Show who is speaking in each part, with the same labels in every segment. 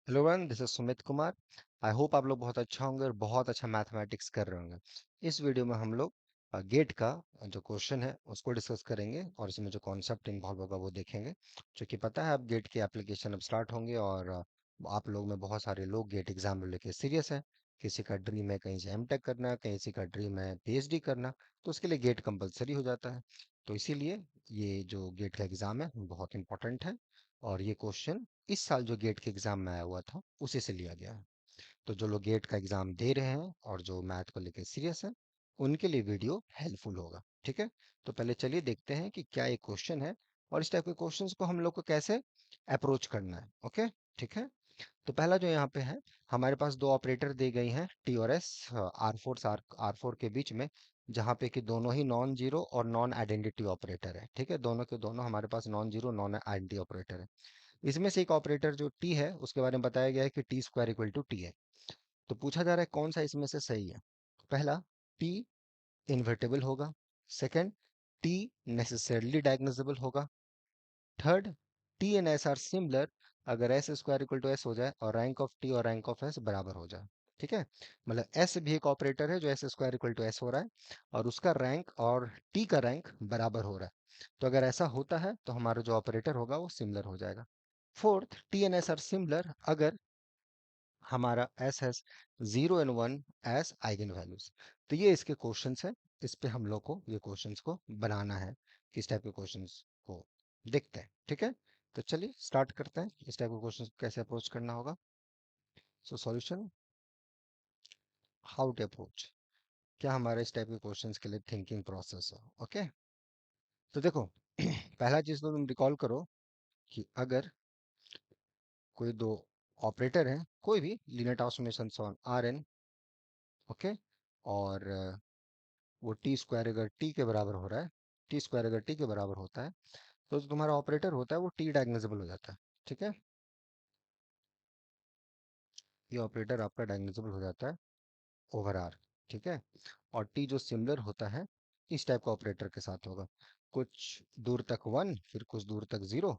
Speaker 1: Hello one, this is Sumit Kumar. I hope आप लोग बहुत अच्छा होंगे और बहुत अच्छा मैथमेटिक्स कर रहे होंगे। इस वीडियो में हम लोग गेट का जो क्वेश्चन है उसको डिस्कस करेंगे और इसमें जो कॉन्सेप्ट इन्वॉल्व होगा वो देखेंगे। जो कि पता है अब गेट के एप्लीकेशन अब स्टार्ट होंगे और आप लोग में बहुत सारे लोग गेट एग्जाम लेके सीरियस है। किसी का ड्रीम है कहीं से एमटेक करना, किसी का ड्रीम है पीएचडी करना, तो उसके लिए गेट कंपलसरी हो जाता है। तो इसीलिए ये जो गेट का एग्ज़ाम है बहुत इंपॉर्टेंट है। और ये क्वेश्चन इस साल जो गेट के एग्ज़ाम में आया हुआ था उसी से लिया गया है। तो जो लोग गेट का एग्ज़ाम दे रहे हैं और जो मैथ को लेकर सीरियस है उनके लिए वीडियो हेल्पफुल होगा। ठीक है, तो पहले चलिए देखते हैं कि क्या ये क्वेश्चन है और इस टाइप के क्वेश्चंस को हम लोग को कैसे अप्रोच करना है। ओके, ठीक है। तो पहला जो यहाँ पे है, हमारे पास दो ऑपरेटर दी गई हैं टी और एस, आर फोर के बीच में, जहाँ पे कि दोनों ही नॉन जीरो और नॉन आइडेंटिटी ऑपरेटर है। ठीक है, दोनों के दोनों हमारे पास non zero non identity operator है। इसमें से एक ऑपरेटर जो टी है उसके बारे में बताया गया है कि T square equal to T है। तो पूछा जा रहा है कौन सा इसमें से सही है। पहला, टी इन्वर्टेबल होगा। सेकंड, टी नेसेसरली डायग्नोजेबल होगा। Third, T and S are similar अगर S square equal to S हो जाए और रैंक ऑफ टी और रैंक ऑफ एस बराबर हो जाए। ठीक है, मतलब एस भी एक ऑपरेटर है जो S square equal to S हो रहा है और उसका रैंक और टी का रैंक बराबर हो रहा है। तो अगर ऐसा होता है तो हमारा जो ऑपरेटर होगा वो सिमिलर हो जाएगा। Fourth, T and S are similar अगर हमारा S has zero and one as eigen values. तो ये इसके क्वेश्चंस है। इस पे हम लोग को ये क्वेश्चंस को बनाना है। किस टाइप के क्वेश्चंस को देखते हैं। ठीक है, तो चलिए स्टार्ट करते हैं इस टाइप के क्वेश्चंस को कैसे अप्रोच करना होगा। So solution, how to approach, क्या हमारे इस टाइप के क्वेश्चंस के लिए थिंकिंग प्रोसेस है। ओके, तो देखो पहला चीज तो तुम रिकॉल करो कि अगर कोई दो ऑपरेटर है, कोई भी linear transformation on R n, okay, और वो टी स्क्वायर अगर टी के बराबर हो रहा है, टी स्क्वायर अगर टी के बराबर होता है तो जो तुम्हारा ऑपरेटर होता है वो टी डायग्नोजेबल हो जाता है। ठीक है, ये ऑपरेटर आपका डायग्नोजेबल हो जाता है ओवर आर। ठीक है, और टी जो सिमिलर होता है इस टाइप का ऑपरेटर के साथ होगा, कुछ दूर तक वन फिर कुछ दूर तक जीरो।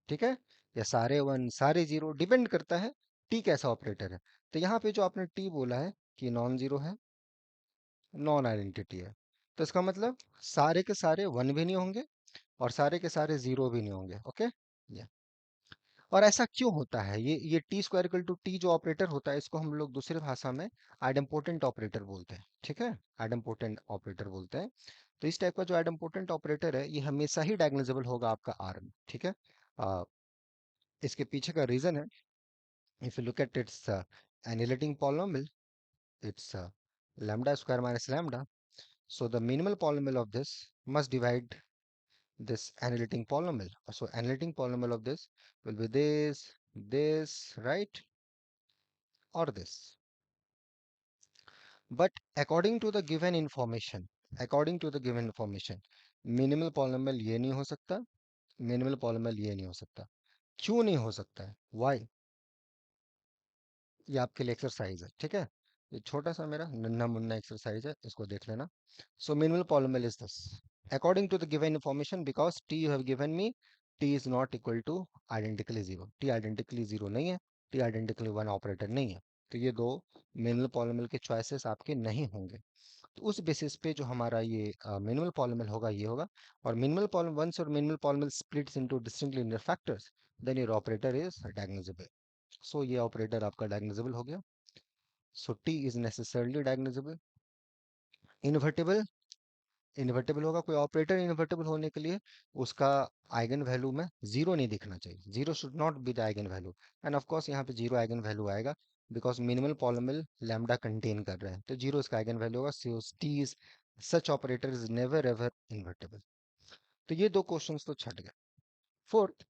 Speaker 1: ठीक है, या सारे वन सारे जीरो, डिपेंड करता है टी कैसा ऑपरेटर है। तो यहाँ पे जो आपने टी बोला है कि नॉन जीरो है, नॉन आइडेंटिटी है, तो इसका मतलब सारे के सारे वन भी नहीं होंगे और सारे के सारे जीरो भी नहीं होंगे। ओके, ये और ऐसा क्यों होता है, ये T square equal to T जो ऑपरेटर होता है इसको हम लोग दूसरी भाषा में आइडेम्पोटेंट ऑपरेटर बोलते हैं। ठीक है, आइडेम्पोटेंट ऑपरेटर बोलते हैं। तो इस टाइप का जो आइडेम्पोटेंट ऑपरेटर है ये हमेशा ही डायग्नोजेबल होगा आपका आर में। ठीक है, आ, इसके पीछे का रीजन है, if you look at it's annihilating polynomial, it's lambda square minus lambda. So the minimal polynomial of this must divide this analytic polynomial. So analytic polynomial of this will be this, right, or this. But according to the given information, minimal polynomial ये नहीं हो सकता, minimal polynomial ये नहीं हो सकता। क्यों नहीं हो सकता है? Why? ये आपके लिए एक्सरसाइज है। ठीक है, ये छोटा सा मेरा नन्हा मुन्ना एक्सरसाइज है, इसको देख लेना। So minimal polynomial is this according to the given information because t you have given me, t is not equal to identically zero, t identically zero नहीं है, t identically वन ऑपरेटर नहीं है। तो ये दो मिनिमल पॉलिनोमियल के choices आपके नहीं होंगे। तो उस बेसिस पे जो हमारा ये मिनिमल पॉलिनोमियल होगा ये होगा। और मिनिमल पॉलिनोमियल वंस और minimal polynomial splits into distinct linear factors, then your operator is diagonalizable. So ये ऑपरेटर आपका डायग्नोजेबल हो गया। So T is necessarily diagonalizable. Invertible, invertible होगा कोई ऑपरेटर, इन्वर्टेबल होने के लिए उसका आइगन वैल्यू में जीरो नहीं दिखना चाहिए, zero should not be the eigen value. And of course यहाँ पे जीरो आइगन वैल्यू आएगा because minimal polynomial lambda contain कर रहे हैं, तो जीरो इसका आइगन वैल्यू होगा। So T is, such operator is never ever invertible. तो ये दो क्वेश्चंस तो छट गए। फोर्थ,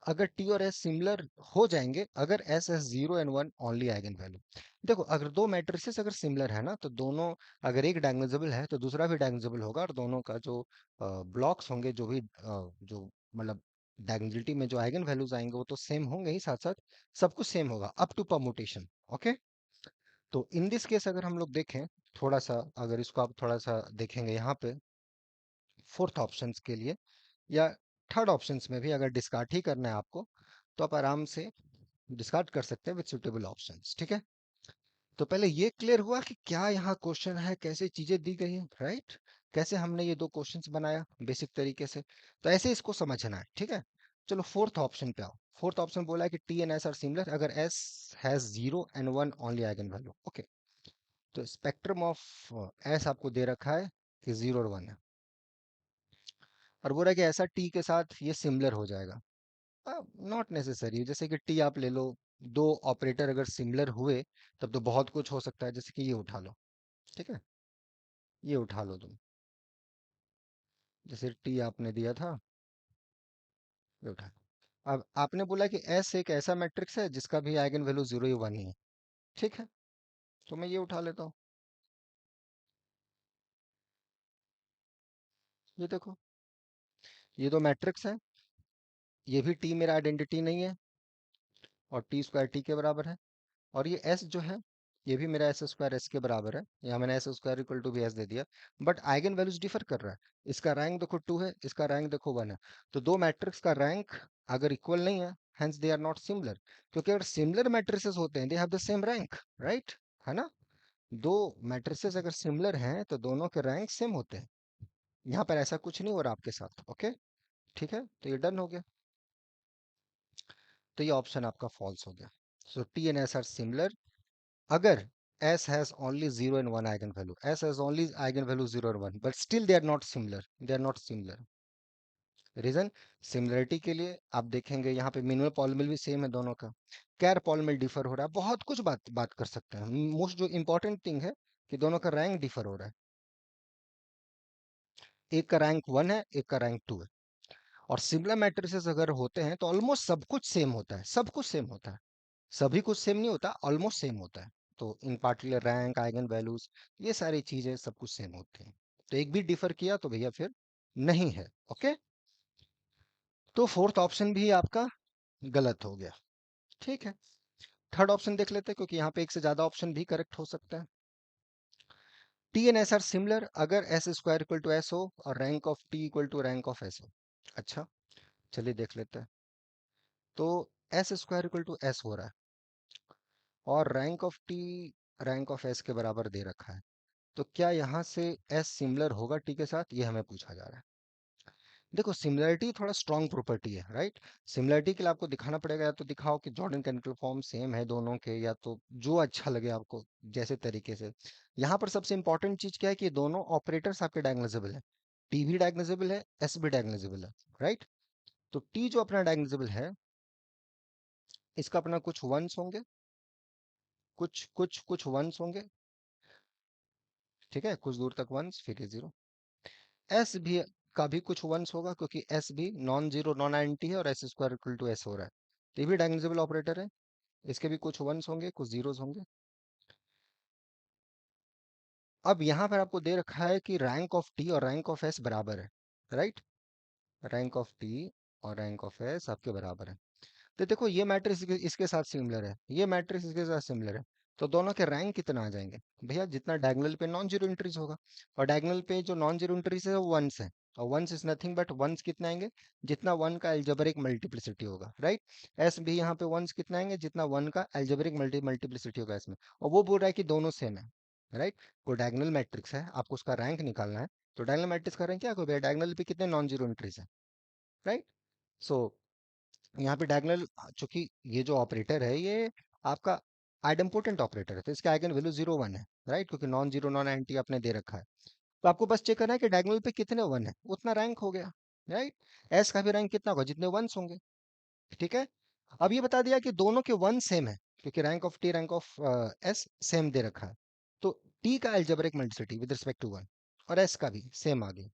Speaker 1: अगर टी और एस सिमिलर हो जाएंगे अगर S S zero and one only eigen value. देखो अगर दो मैट्रिसेस अगर सिमिलर है ना तो दोनों, अगर एक डायगोनलाइजेबल है तो दूसरा भी डायगोनलाइजेबल होगा और दोनों का जो ब्लॉक्स होंगे, जो भी जो मतलब डायगोनलिटी में जो आइगन वैल्यूज आएंगे वो तो सेम होंगे ही, साथ साथ सब कुछ सेम होगा अप टू परमुटेशन। ओके, तो इन दिस केस अगर हम लोग देखें थोड़ा सा, अगर इसको आप थोड़ा सा देखेंगे यहाँ पे फोर्थ ऑप्शंस के लिए या थर्ड ऑप्शंस में भी अगर डिस्कार्ड ही करना है आपको तो आप आराम से डिस्कार्ड कर सकते हैं विद सुटेबल ऑप्शंस, ठीक है। तो पहले ये क्लियर हुआ कि क्या यहाँ क्वेश्चन है, कैसे चीजें दी गई हैं, राइट। कैसे हमने ये दो क्वेश्चंस बनाया बेसिक तरीके से, तो ऐसे इसको समझना है, ठीक है। चलो फोर्थ ऑप्शन पे आओ। फोर्थ ऑप्शन बोला है कि T and S are similar अगर S has zero and one only eigen value, okay. तो स्पेक्ट्रम ऑफ एस आपको दे रखा है कि जीरो और वन है, और बोल रहा है कि ऐसा टी के साथ ये सिमिलर हो जाएगा। नॉट नेसेसरी, जैसे कि टी आप ले लो, दो ऑपरेटर अगर सिमिलर हुए तब तो बहुत कुछ हो सकता है, जैसे कि ये उठा लो, ठीक है। ये उठा लो तुम, जैसे टी आपने दिया था, ये उठा। अब आपने बोला कि एस एक ऐसा मैट्रिक्स है जिसका भी आइगन वैल्यू जीरो या वन ही है, ठीक है। तो मैं ये उठा लेता हूँ, ये देखो, ये दो मैट्रिक्स है, ये भी टी मेरा आइडेंटिटी नहीं है, और टी स्क्वायर टी के बराबर है। और ये एस जो है, ये भी मेरा एस स्क्वायर एस के बराबर है, यहाँ मैंने एस स्क्वायर इक्वल टू भी एस दे दिया। बट आइगन वैल्यूज डिफर कर रहा है, इसका रैंक देखो टू है, इसका रैंक देखो वन है। तो दो मैट्रिक्स का रैंक अगर इक्वल नहीं है, hence they are not similar. क्योंकि अगर सिमिलर मैट्रिसेस होते हैं, they have the same rank, right, है ना। दो मैट्रिसेस अगर सिमिलर हैं तो दोनों के रैंक सेम होते हैं। यहाँ पर ऐसा कुछ नहीं हो रहा आपके साथ, ओके, ठीक है। तो ये डन हो गया, तो ये ऑप्शन आपका फॉल्स हो गया। So T and S are similar अगर S has only 0 and 1 eigenvalue. S has only eigenvalue 0 और 1, but still they are not similar. They are not similar. Reason, similarity के लिए आप देखेंगे यहाँ पे मिनिमम पॉलिनॉमियल भी सेम है दोनों का, कैर पॉलिनॉमियल डिफर हो रहा है, बहुत कुछ बात बात कर सकते हैं। मोस्ट जो इंपॉर्टेंट थिंग है कि दोनों का रैंक डिफर हो रहा है, एक का रैंक वन है, एक का रैंक टू है। और सिमिलर मैट्रिसेस अगर होते हैं तो ऑलमोस्ट सब कुछ सेम होता है, सब कुछ सेम होता है। सभी कुछ सेम नहीं होता, ऑलमोस्ट सेम होता है। तो इन पार्टिकुलर रैंक, आइगन वैल्यूज, ये सारी चीजें सब कुछ सेम होती हैं। तो एक भी डिफर किया तो भैया फिर नहीं है, ओके। तो फोर्थ ऑप्शन भी आपका गलत हो गया, ठीक है। थर्ड ऑप्शन देख लेते हैं, क्योंकि यहाँ पे एक से ज्यादा ऑप्शन भी करेक्ट हो सकता है। T and S are similar अगर S square equal to S हो और rank of T equal to rank of S हो। अच्छा, चलिए देख लेते हैं। तो S square equal to S हो रहा है, और rank of T rank of S के बराबर दे रखा है। तो क्या यहाँ से एस सिमिलर होगा टी के साथ, ये हमें पूछा जा रहा है। देखो, सिमिलरिटी थोड़ा स्ट्रॉन्ग प्रॉपर्टी है, राइट। सिमिलरिटी के लिए आपको दिखाना पड़ेगा, या तो दिखाओ कि जॉर्डन कैनिकल फॉर्म सेम है दोनों के, या तो जो अच्छा लगे आपको जैसे तरीके से। यहाँ पर सबसे इंपॉर्टेंट चीज क्या है कि दोनों ऑपरेटर्स आपके डायग्नोजेबल है, टी भी डायग्नोजेबल है, एस भी डायग्नोजेबल है, राइट। तो टी जो अपना डायग्नोजेबल है, इसका अपना कुछ वंस होंगे, कुछ कुछ कुछ वंस होंगे, ठीक है, कुछ दूर तक वंस, फिर ये जीरो। एस भी का भी कुछ वंस होगा, क्योंकि एस भी नॉन जीरो नॉन आइडेंटिटी है, और S square equal to S हो रहा है, तो ये भी डायगोनलाइजेबल ऑपरेटर है। इसके भी कुछ वंस होंगे, कुछ जीरोस होंगे। अब यहाँ पर आपको दे रखा है कि रैंक ऑफ टी और रैंक ऑफ एस बराबर है, राइट। रैंक ऑफ टी और रैंक ऑफ एस आपके बराबर है। तो देखो, ये मैट्रिक्स इसके साथ सिमिलर है, ये मैट्रिक्स इसके साथ सिमिलर है। तो दोनों के रैंक कितना आ जाएंगे भैया, जितना डायगोनल पे नॉन जीरो एंट्रीज होगा, और डायगोनल पे जो नॉन जीरो एंट्रीज है वो वंस है, और ones is nothing but ones कितना आएंगे, जितना वन का एल्जेब्रिक मल्टीप्लिसिटी होगा, राइट। एस भी यहाँ पे वंस कितना आएंगे, जितना वन का एल्जेब्रिक मल्टीप्लिसिटी होगा इसमें। और वो बोल रहा है कि दोनों सेम है, राइट। कोई डायगोनल मैट्रिक्स है, आपको उसका रैंक निकालना है, तो डायगोनल मैट्रिक्स का रैंक क्या होगा भैया, डायगोनल पे कितने नॉन जीरो एंट्रीज है, राइट। सो यहाँ पे डायगोनल, चूंकि ये जो ऑपरेटर है ये आपका आइडेम्पोटेंट ऑपरेटर है, तो इसका आइगन वैल्यू जीरो वन है, राइट, क्योंकि नॉन जीरो नॉन एंटी आपने दे रखा है। तो आपको बस चेक करना है कि डायगोनल पे कितने वन है, उतना रैंक हो गया, राइट। एस का भी रैंक कितना होगा, जितने वंस होंगे, ठीक है। अब ये बता दिया कि दोनों के वन सेम है, क्योंकि rank of T rank of S same दे रखा है। तो टी का algebraic multiplicity with respect to one, और एस का भी सेम आ गया।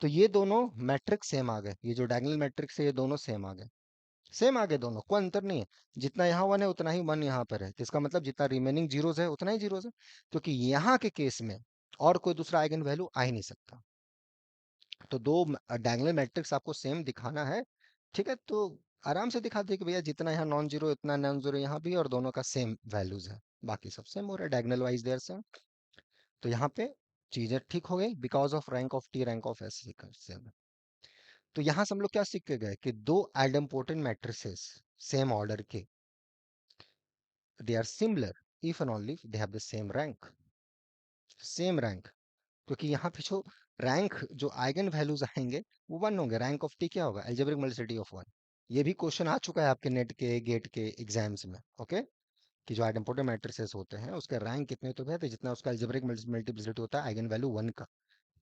Speaker 1: तो ये दोनों मैट्रिक्स सेम आ गए, ये जो डायगोनल मैट्रिक्स है ये दोनों सेम आ गए, सेम आगे दोनों, कोई अंतर नहीं है। जितना यहाँ वन है उतना ही वन यहाँ पर है, तो इसका मतलब जितना रिमेनिंग जीरोस है उतना ही जीरोस है, क्योंकि यहाँ के केस में और कोई दूसरा आइगन वैल्यू आ ही नहीं सकता। तो दो डायगोनल मैट्रिक्स आपको सेम दिखाना है, ठीक है। तो आराम से दिखा दे कि भैया जितना यहाँ नॉन जीरो उतना नॉन जीरो यहाँ भी, और दोनों का सेम वैल्यूज है, बाकी सब सेम हो रहा है डायगोनल वाइज देयर सेम। तो यहाँ पे चीजें ठीक हो गई, because of rank of T rank of S same. तो यहाँ से हम लोग क्या सीख के गए कि दो आइडेम्पोटेंट मैट्रिसेस सेम ऑर्डर के, they are similar if and only they have the same rank, same rank. क्योंकि यहाँ पे जो रैंक, जो आइगन वैल्यूज आएंगे वो वन होंगे। रैंक ऑफ टी क्या होगा? Algebraic multiplicity of one. ये भी क्वेश्चन आ चुका है आपके नेट के, गेट के एग्जाम्स में। ओके, कि जो आइडेम्पोटेंट मैट्रिसेस होते हैं उसके रैंक कितने तो है, तो जितना उसका एल्जेब्रिक मल्टीप्लिसिटी होता है आइगन वैल्यू वन का।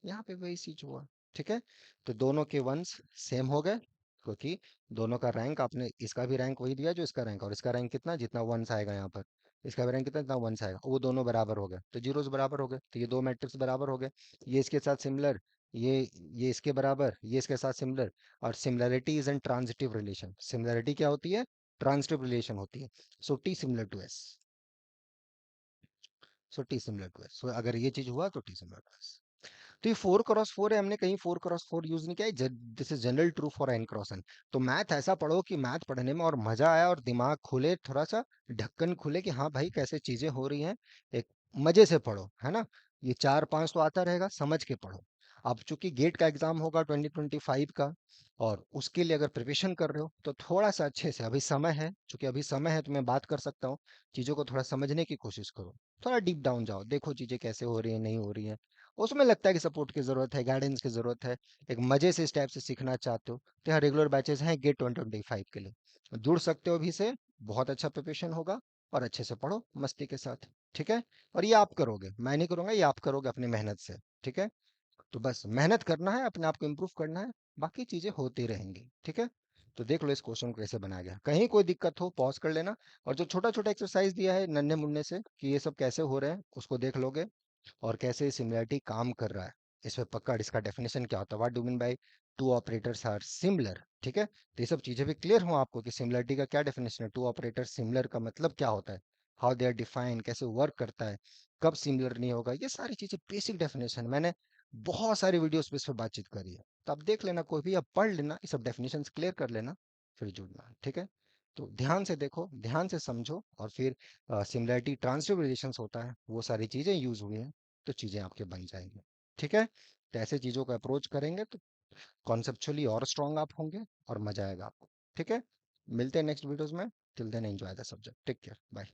Speaker 1: यहाँ पे वही चीज हुआ। ठीक है, तो दोनों के वंस सेम हो गए, क्योंकि दोनों का रैंक, आपने इसका भी रैंक वही दिया जो इसका रैंक, और इसका रैंक कितना, जितना वंस आएगा यहाँ पर, इसका भी रैंक कितना, जितना वंस आएगा, वो दोनों बराबर हो गए, तो जीरोस बराबर हो गए, तो ये दो मैट्रिक्स बराबर हो गए। ये इसके साथ सिमिलर, ये ये इसके बराबर, ये इसके साथ सिमिलर। और similarity is an transitive relation. Similarity क्या होती है? ट्रांजिटिव रिलेशन होती है। So T similar to S, so T similar to S, so अगर ये चीज हुआ तो टी सिमिलर टू एस। तो ये 4x4 है, हमने कहीं 4x4 यूज नहीं किया है। This is general true for n x n। तो मैथ ऐसा पढ़ो कि मैथ पढ़ने में और मजा आया, और दिमाग खुले, थोड़ा सा ढक्कन खुले कि हाँ भाई कैसे चीजें हो रही हैं। एक मजे से पढ़ो, है ना। ये चार पांच तो आता रहेगा, समझ के पढ़ो। अब चूंकि गेट का एग्जाम होगा 2025 का, और उसके लिए अगर प्रिपरेशन कर रहे हो तो थोड़ा सा अच्छे से, अभी समय है, चूंकि अभी समय है तो मैं बात कर सकता हूँ। चीजों को थोड़ा समझने की कोशिश करो, थोड़ा डीप डाउन जाओ, देखो चीजें कैसे हो रही है, नहीं हो रही है। उसमें लगता है कि सपोर्ट की जरूरत है, गाइडेंस की जरूरत है, एक मजे से इस टाइप से सीखना चाहते हो, तो यहाँ रेगुलर बैचेस हैं गेट 2025 के लिए, जुड़ सकते हो अभी से। बहुत अच्छा प्रिपरेशन होगा, और अच्छे से पढ़ो मस्ती के साथ। ठीक है, और ये आप करोगे, मैं नहीं करूंगा, ये आप करोगे अपनी मेहनत से। ठीक है, तो बस मेहनत करना है, अपने आप को इम्प्रूव करना है, बाकी चीजें होती रहेंगी। ठीक है, तो देख लो इस क्वेश्चन को कैसे बनाया गया, कहीं कोई दिक्कत हो पॉज कर लेना, और जो छोटा छोटा एक्सरसाइज दिया है नन्हे मुन्ने से कि ये सब कैसे हो रहे हैं, उसको देख लोगे, और कैसे सिमिलरिटी काम कर रहा है। इसमें पकड़, इसका डेफिनेशन क्या होता है, what do mean by two operators are similar. ठीक है, तो ये सब चीजें भी क्लियर हो आपको कि सिमिलरिटी का क्या डेफिनेशन है, टू ऑपरेटर सिमिलर का मतलब क्या होता है, हाउ दे आर डिफाइन, कैसे वर्क करता है, कब सिमिलर नहीं होगा, ये सारी चीजें बेसिक डेफिनेशन मैंने बहुत सारी वीडियोस पे इस पर बातचीत करी है। तो आप देख लेना, कोई भी आप पढ़ लेना, ये सब डेफिनेशंस क्लियर कर लेना, फिर जुड़ना। ठीक है, तो ध्यान से देखो, ध्यान से समझो, और फिर सिमिलरिटी, ट्रांसिटिव रिलेशंस होता है, वो सारी चीजें यूज हुई हैं, तो चीजें आपके बन जाएंगी। ठीक है, तो ऐसे चीजों का अप्रोच करेंगे तो कॉन्सेप्चुअली और स्ट्रांग आप होंगे, और मजा आएगा आपको। ठीक है, मिलते हैं नेक्स्ट वीडियोस में। Till then enjoy the subject, take care, bye.